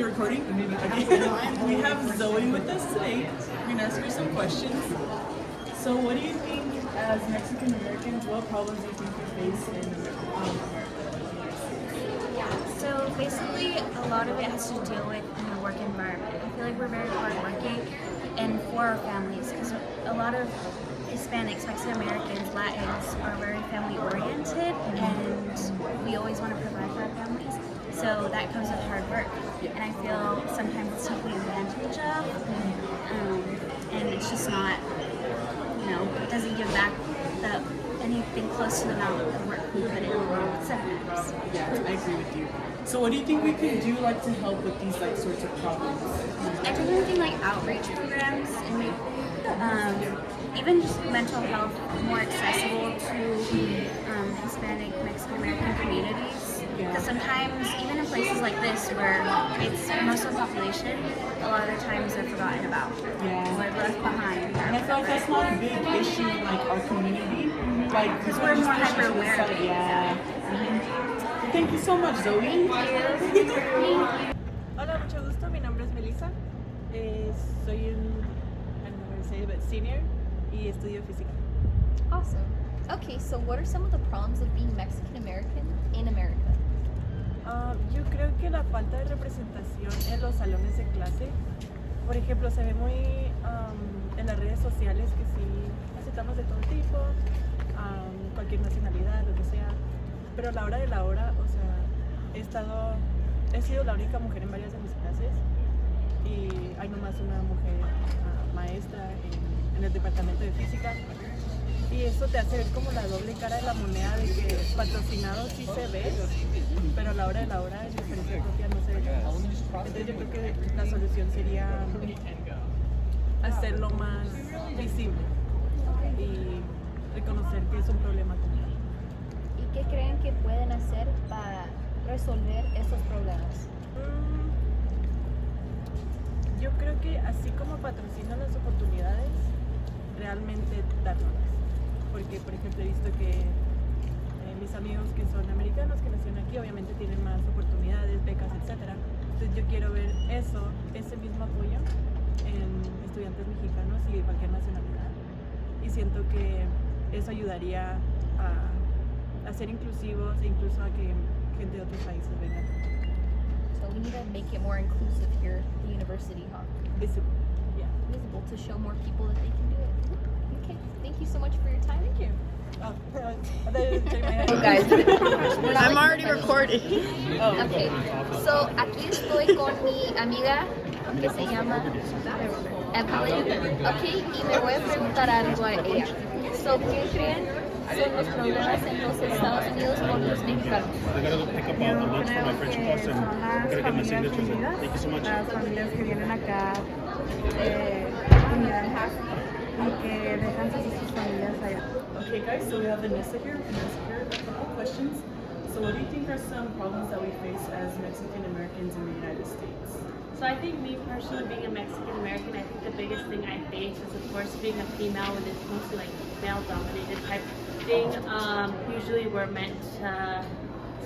recording? Okay. We have Zoe with us today. We're gonna ask her some questions. So, what do you think, as Mexican Americans, what problems do you think we face in America? So basically, a lot of it has to deal with the work environment. I feel like we're very hardworking and for our families, because a lot of Hispanics, Mexican Americans, Latins are very family oriented, and we always want to provide for our families. So that comes with hard work, and I feel sometimes it's taken advantage of, and it's just not, it doesn't give back anything close to the amount of work we put in sometimes. Yeah, I agree with you. So what do you think we can do to help with these sorts of problems? I think we're doing outreach programs and even just mental health more accessible to Hispanic, Mexican American communities. Because sometimes, even in places like this where it's most of the population, a lot of the times they're forgotten about. Yeah. Or left behind. And I feel like that's not a big issue in our community. Because we're more hyper aware of it. Yeah. Mm-hmm. Thank you so much, Zoe. Thank you. Hola, mucho gusto. Mi nombre es Melissa. Soy un, I don't know how to say it, but senior y estudio física. Awesome. Okay, so what are some of the problems of being Mexican American in America? Yo creo que la falta de representación en los salones de clase, por ejemplo, se ve muy en las redes sociales que sí aceptamos de todo tipo, cualquier nacionalidad, lo que sea, pero a la hora de la hora, o sea, he sido la única mujer en varias de mis clases y hay nomás una mujer maestra en el departamento de física. Y eso te hace ver como la doble cara de la moneda de que patrocinado sí se ve, pero a la hora de la hora en experiencia propia no se ve. Entonces yo creo que la solución sería hacerlo más visible y reconocer que es un problema común. ¿Y qué creen que pueden hacer para resolver esos problemas? Yo creo que así como patrocinan las oportunidades, realmente dárnoslas. Porque, por ejemplo, he visto que mis amigos que son americanos, que nacieron aquí, obviamente tienen más oportunidades, becas, etc. Entonces yo quiero ver ese mismo apoyo en estudiantes mexicanos y de cualquier nacionalidad. Y siento que eso ayudaría a ser inclusivos e incluso a que gente de otros países venga. So we need to make it more inclusive here at the university, huh? Visible, yeah. Visible to show more people that they can do it. Okay, thank you so much for your time. Thank you. Oh, I thought you were shaking my head. Oh, guys. I'm already recording. Okay, so aquí estoy con mi amiga que se llama Evelyn. Okay, y me voy a preguntar algo a ella. So, ¿qué creen son los problemas en los Estados Unidos con los mexicanos? I gotta go pick up a lunch for my French class and gotta get my signatures in. Thank you so much. Las familias que vienen acá inmigrantes y que dejan sus familias allá. Okay, guys, so we have Vanessa here. A couple questions. So what do you think are some problems that we face as Mexican Americans in the United States? So I think me personally, being a Mexican American, I think the biggest thing I face is, of course, being a female, and it's mostly male-dominated type thing. Usually we're meant to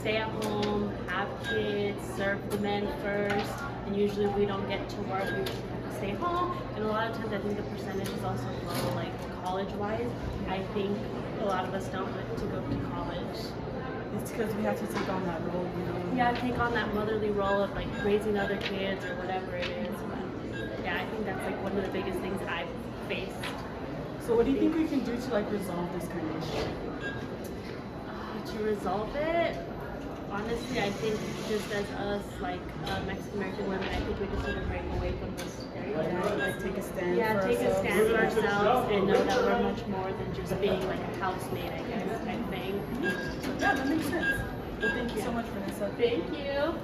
stay at home, have kids, serve the men first, and usually we don't get to work, we stay home. And a lot of times I think the percentage is also low, college-wise. I think a lot of us don't like to go to college. It's because we have to take on that role, Yeah, take on that motherly role of raising other kids or whatever it is. But yeah, I think that's one of the biggest things I've faced. So what do you think we can do to resolve this kind of issue? To resolve it, honestly, I think just as us, Mexican American women, I think we just need to break away from this stereotype. Take a stand Yeah, for take a ourselves. stand for ourselves and know that we're much more than just being a housemaid, I guess, type thing. Yeah, that makes sense. Well, thank you so much, Vanessa. Thank you.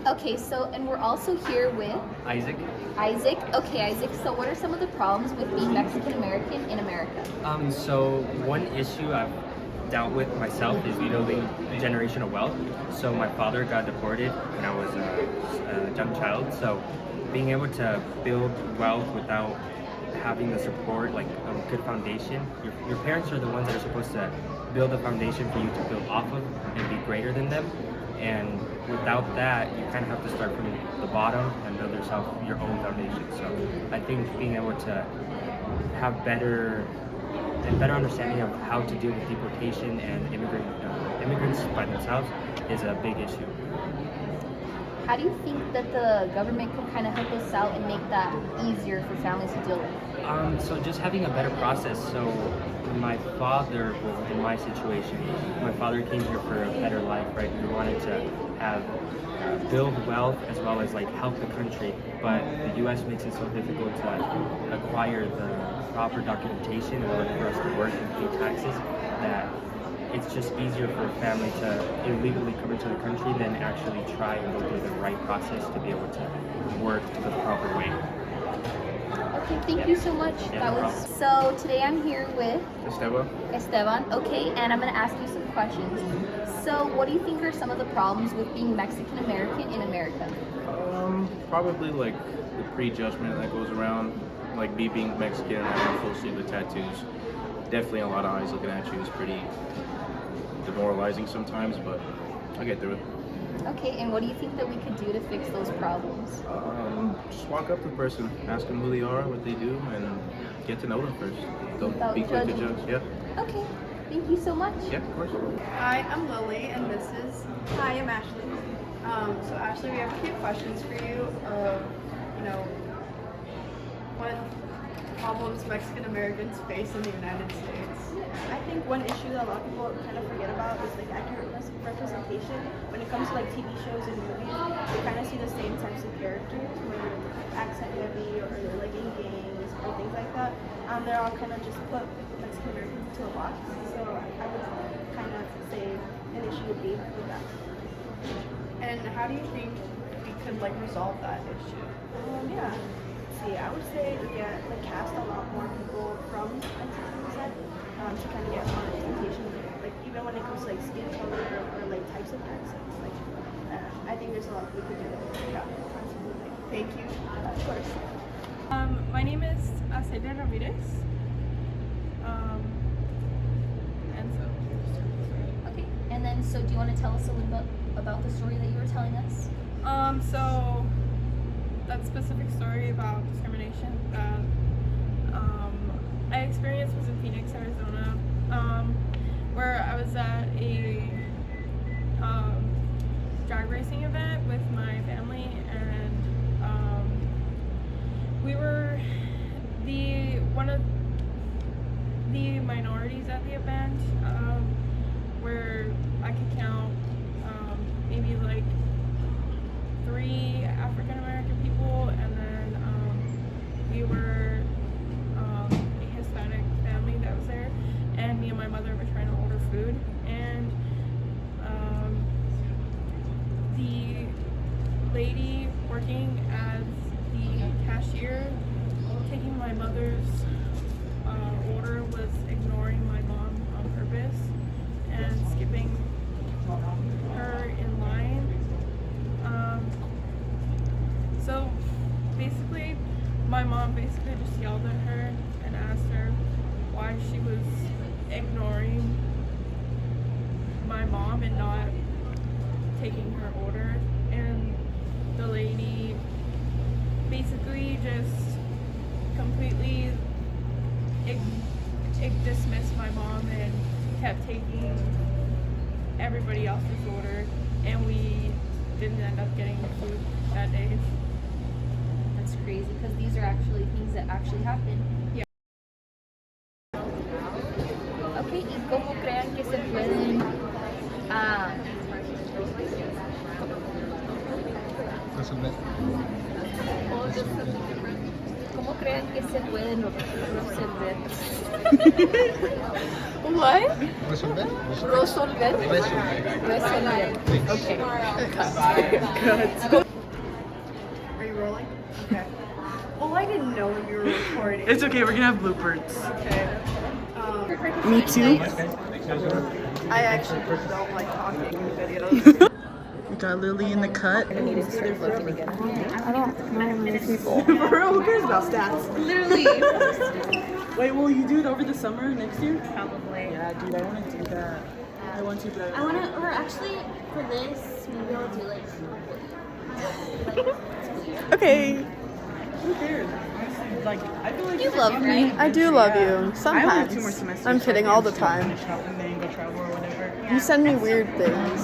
Okay, so, and we're also here with Isaac. Isaac. Okay, Isaac, so what are some of the problems with being Mexican American in America? So one issue I've dealt with myself is, the generational wealth. So my father got deported when I was a young child. So being able to build wealth without having the support, a good foundation. Your parents are the ones that are supposed to build a foundation for you to build off of and be greater than them. And without that, you kind of have to start from the bottom and build yourself your own foundation. So I think being able to have better understanding of how to deal with deportation and immigrants by themselves is a big issue. How do you think that the government could kind of help us out and make that easier for families to deal with? So just having a better process. So my father was in my situation. My father came here for a better life, right? We wanted to have build wealth as well as like help the country, but the U.S. makes it so difficult to acquire the proper documentation in order for us to work and pay taxes that it's just easier for a family to illegally come into the country than actually try and go through the right process to be able to work the proper way. Okay, thank you so much. Yeah, That no was so. Today I'm here with Esteban. Okay, and I'm gonna ask you some questions. So, what do you think are some of the problems with being Mexican American in America? Probably like the prejudgment that goes around, like me being Mexican and having full sleeve of tattoos. Definitely a lot of eyes looking at you is pretty demoralizing sometimes, but I get through it. Okay, and what do you think that we could do to fix those problems? Just walk up to the person, ask them who they are, what they do, and get to know them first. Don't Without be quick to judging. judge. Yeah, Okay, thank you so much. yeah, of course. Hi, I'm Lili, and this is. Hi, I'm Ashley. So Ashley, we have a few questions for you. What problems Mexican Americans face in the United States. I think one issue that a lot of people kind of forget about is like accurate representation. When it comes to like TV shows and movies, they kind of see the same types of characters where they're accent heavy or they're like in gangs or things like that. They're all kind of just put Mexican Americans into a box. So I would kind of say an issue would be with that. And how do you think we could like resolve that issue? Yeah. I would say cast a lot more people from Mexican descent to kind of get more representation. Like even when it comes to like skin color or like types of accents, like I think there's a lot we could do. Yeah, absolutely. Thank you. Of course. My name is Acelia Ramirez. And so. Okay, and then so do you want to tell us a little bit about the story that you were telling us? So that specific story about discrimination that I experienced was in Phoenix, Arizona, where I was at a drag racing event with my family, and we were one of the minorities at the event, where I could count maybe like 3 African American people, and then we were a Hispanic family that was there, and me and my mother were trying to order food, and the lady working as the cashier taking my mother's order was ignoring my mom on purpose and skipping her in line. So basically, my mom basically just yelled at her and asked her why she was ignoring my mom and not taking her order. And the lady basically just completely dismissed my mom and kept taking everybody else's order, and we didn't end up getting the food that day. That's crazy because these are actually things that actually happen. Yeah. Okay, ¿y cómo crean que se pueden ¿Cómo creen que se pueden resolver? What? Resolver. Resolver. Okay. Are you rolling? Okay. Well, I didn't know when you were recording. It's okay, we're gonna have bloopers. Okay. Me too. I actually don't like talking in videos. We got Lily in the cut. I don't know many people. For real, who cares about stats? Literally. Wait, will you do it over the summer next year? Probably. way. Yeah, dude, I want to do that. I want to, but I want to, or actually, for this, maybe I'll do like. Okay. who cares? Honestly, like, I feel like You love me. I do love Yeah. you. I only Sometimes. have 2 more semesters. I'm so I kidding can all the still time. finish up and then go travel or whatever. You send me weird things.